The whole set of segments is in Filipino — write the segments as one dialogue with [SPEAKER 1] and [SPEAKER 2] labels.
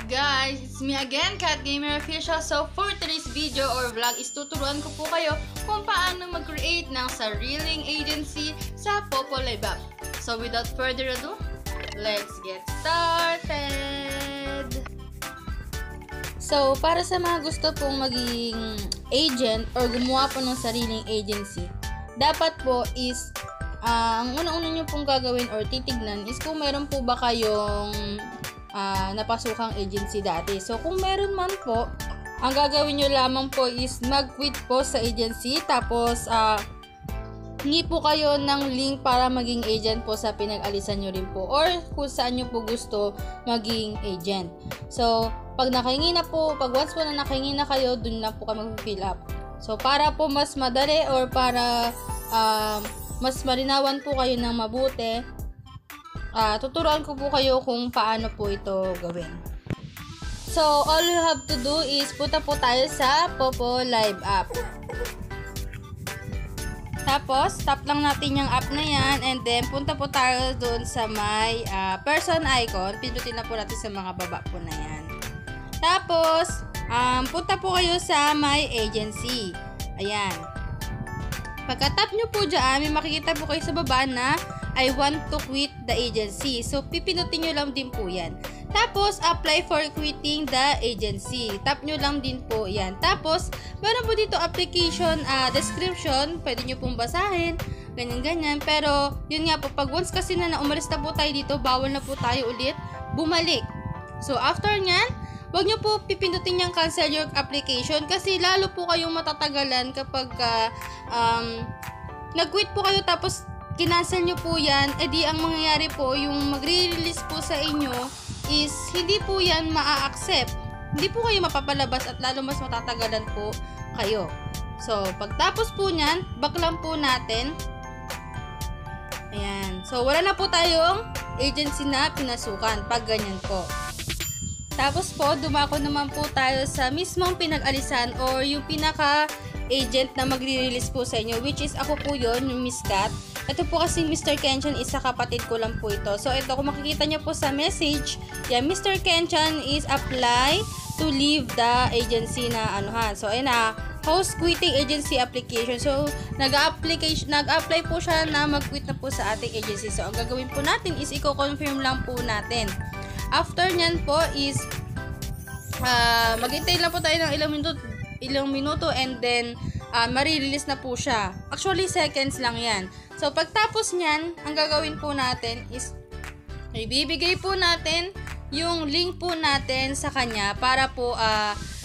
[SPEAKER 1] guys? It's me again, Cat Gamer Official. So for today's video or vlog is tuturuan ko po kayo kung paano mag-create ng sariling agency sa Popo Live App. So without further ado, let's get started! So para sa mga gusto pong maging agent or gumawa po ng sariling agency, dapat po is ang una-una nyo pong gagawin or titignan is kung meron po ba kayong napasukang agency dati. So, kung meron man po, ang gagawin nyo lamang po is mag-quit po sa agency. Tapos, hingi po kayo ng link para maging agent po sa pinag-alisan nyo rin po. Or kung saan nyo po gusto maging agent. So, pag nakahingi na po, pag once po na nakahingi na kayo, dun na po kayo mag-fill up. So, para po mas madali or para mas marinawan po kayo ng mabuti, tuturuan ko po kayo kung paano po ito gawin. So, all you have to do is punta po tayo sa Popo Live App. Tapos, tap lang natin yung app na yan and then punta po tayo doon sa may person icon. Pindutin na po natin sa mga baba po na yan. Tapos, punta po kayo sa my agency. Ayan. Pagka-tap nyo po dyan, may makikita po kayo sa baba na I want to quit the agency. So, pipinutin nyo lang din po yan. Tapos, apply for quitting the agency. Tap nyo lang din po yan. Tapos, meron po dito application description. Pwede nyo pong basahin. Ganyan-ganyan. Pero, yun nga po, pag once kasi na umalis na po tayo dito, bawal na po tayo ulit bumalik. So, after nyan, huwag nyo po pipindutin yung cancel your application kasi lalo po kayong matatagalan kapag nag-quit po kayo tapos kinancel nyo po yan, edi ang mangyayari po, yung magre-release po sa inyo is hindi po yan maa-accept. Hindi po kayo mapapalabas at lalo mas matatagalan po kayo. So, pagtapos po nyan, back lang po natin. Ayan. So, wala na po tayong agency na pinasukan pag ganyan po. Tapos po, dumako naman po tayo sa mismong pinag-alisan or yung pinaka-agent na magre-release po sa inyo, which is ako po yun, yung Miss Cat. Ito po kasing Mr. Kenchan, isa kapatid ko lang po ito. So, ito, kung makikita nyo po sa message, yan, Mr. Kenchan is apply to leave the agency na anuhan. So, ayun na, host quitting agency application. So, nag-apply po siya na mag-quit na po sa ating agency. So, ang gagawin po natin is i-confirm lang po natin. After nyan po is maghintay lang po tayo ng ilang minuto and then marirelease na po siya. Actually, seconds lang yan. So, pagtapos nyan, ang gagawin po natin is ibibigay po natin yung link po natin sa kanya para po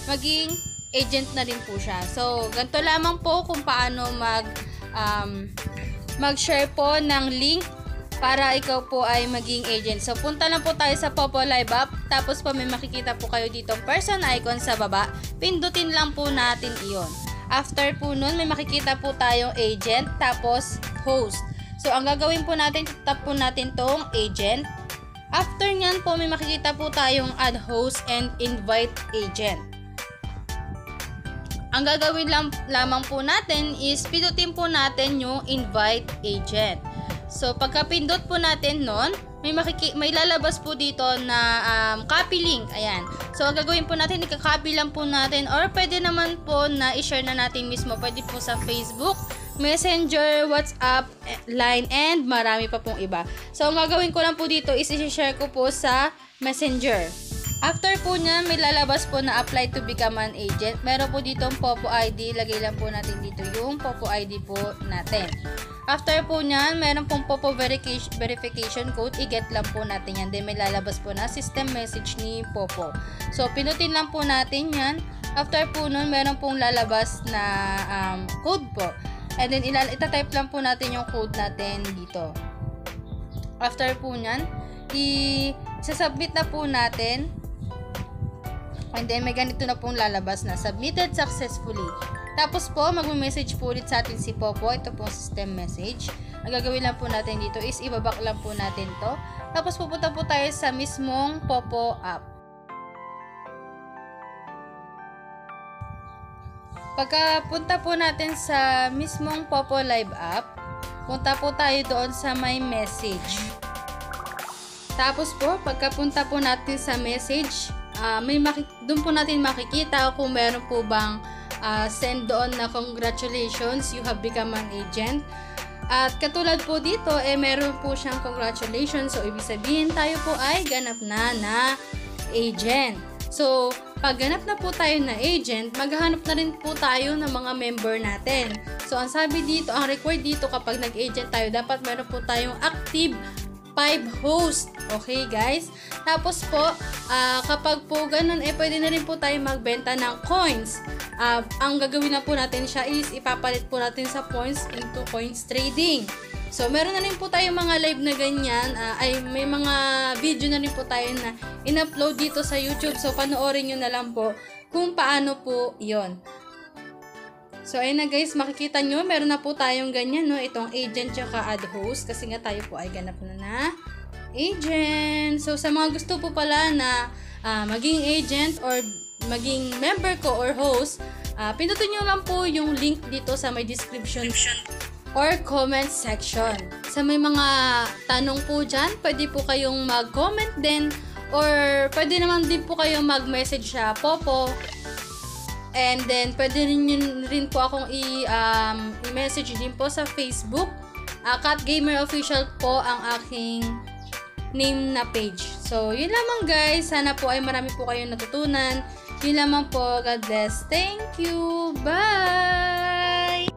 [SPEAKER 1] maging agent na rin po siya. So, ganito lamang po kung paano mag-share po ng link para ikaw po ay maging agent. So, punta lang po tayo sa Popo Live App. Tapos po may makikita po kayo dito person icon sa baba. Pindutin lang po natin iyon. After po nun, may makikita po tayong agent. Tapos, host. So, ang gagawin po natin, tap po natin tong agent. After nyan po, may makikita po tayong add host and invite agent. Ang gagawin lamang po natin is pindutin po natin yung invite agent. So, pagka-pindot po natin nun, may lalabas po dito na copy link. Ayan. So, ang gagawin po natin, ika-copy lang po natin or pwede naman po na i-share na natin mismo. Pwede po sa Facebook, Messenger, WhatsApp, Line, and marami pa pong iba. So, ang gagawin ko lang po dito is i-share ko po sa Messenger. After po niyan, may lalabas po na apply to become an agent. Meron po dito ang Popo ID. Lagay lang po natin dito yung Popo ID po natin. After po niyan, meron pong Popo verification code. I-get lang po natin yan. Then may lalabas po na system message ni Popo. So, pinutin lang po natin yan. After po nun, meron pong lalabas na code po. And then, itatype lang po natin yung code natin dito. After po niyan, i-submit na po natin. And then, may ganito na pong lalabas na submitted successfully. Tapos po, mag-message po ulit sa atin si Popo. Ito pong system message. Ang gagawin lang po natin dito is ibabak lang po natin to. Tapos pupunta po tayo sa mismong Popo app. Pagkapunta po natin sa mismong Popo Live app, punta po tayo doon sa my message. Tapos po, pagkapunta po natin sa message, doon po natin makikita kung meron po bang send doon na congratulations, you have become an agent. At katulad po dito, meron po siyang congratulations. So, ibig sabihin tayo po ay ganap na agent. So, pag ganap na po tayo na agent, maghahanap na rin po tayo ng mga member natin. So, ang sabi dito, ang required dito kapag nag-agent tayo, dapat meron po tayong active 5 host. Okay, guys? Tapos po, kapag po ganun, pwede na rin po tayo magbenta ng coins. Ang gagawin na po natin siya is ipapalit po natin sa points into coins trading. So, meron na rin po tayong mga live na ganyan. May mga video na rin po tayo na in-upload dito sa YouTube. So, panoorin nyo na lang po kung paano po yon. So, ayun na guys, makikita nyo, meron na po tayong ganyan, no? Itong agent tsaka add host. Kasi nga tayo po ay ganap na agent. So, sa mga gusto po pala na maging agent or maging member ko or host, pindutin nyo lang po yung link dito sa may description or comment section. Sa may mga tanong po dyan, pwede po kayong mag-comment din or pwede naman din po kayong mag-message sa Popo. And then, pwede rin po akong i-message din po sa Facebook. Cat Gamer Official po ang aking name na page. So, yun lamang guys. Sana po ay marami po kayong natutunan. Yun lamang po. God bless. Thank you. Bye!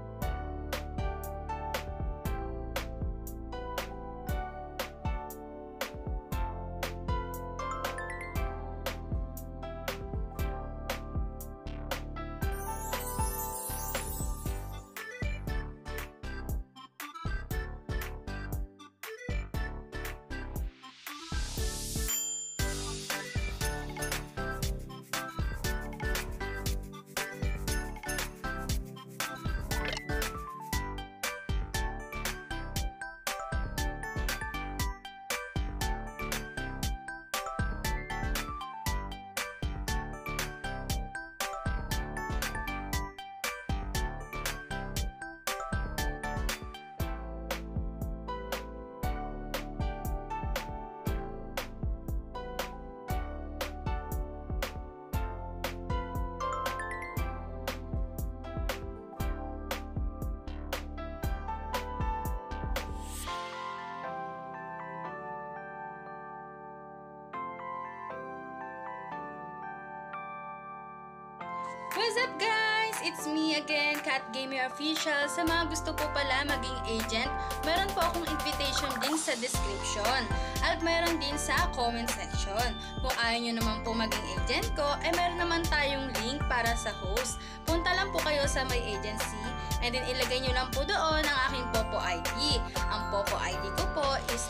[SPEAKER 1] What's up guys? It's me again, Cat Gamer Official. Sa mga gusto po pala maging agent, meron po akong invitation din sa description at meron din sa comment section. Kung ayaw nyo naman po maging agent ko, meron naman tayong link para sa host. Punta lang po kayo sa my agency and then ilagay nyo lang po doon ang aking Popo ID. Ang Popo ID ko po is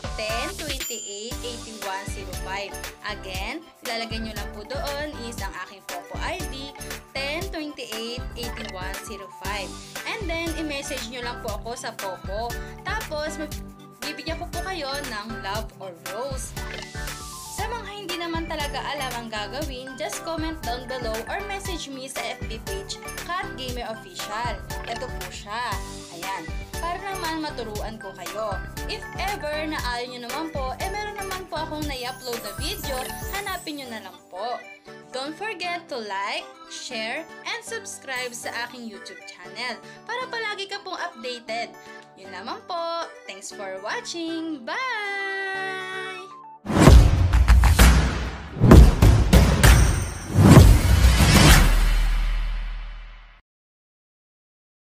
[SPEAKER 1] 10288105. Again, ilalagay nyo lang po doon is ang aking Popo ID 10288105. And then, i-message nyo lang po ako sa Popo. Tapos, bibigyan ko po kayo ng love or rose. Sa mga hindi naman talaga alam ang gagawin, just comment down below or message me sa FB page, Cat Gamer Official. Ito po siya. Ayan. Para naman maturuan ko kayo. If ever na ayaw nyo naman po, meron naman po akong nai-upload na video, hanapin nyo na lang po. Don't forget to like, share, and subscribe sa aking YouTube channel para palagi ka pong updated. Yun naman po. Thanks for watching. Bye!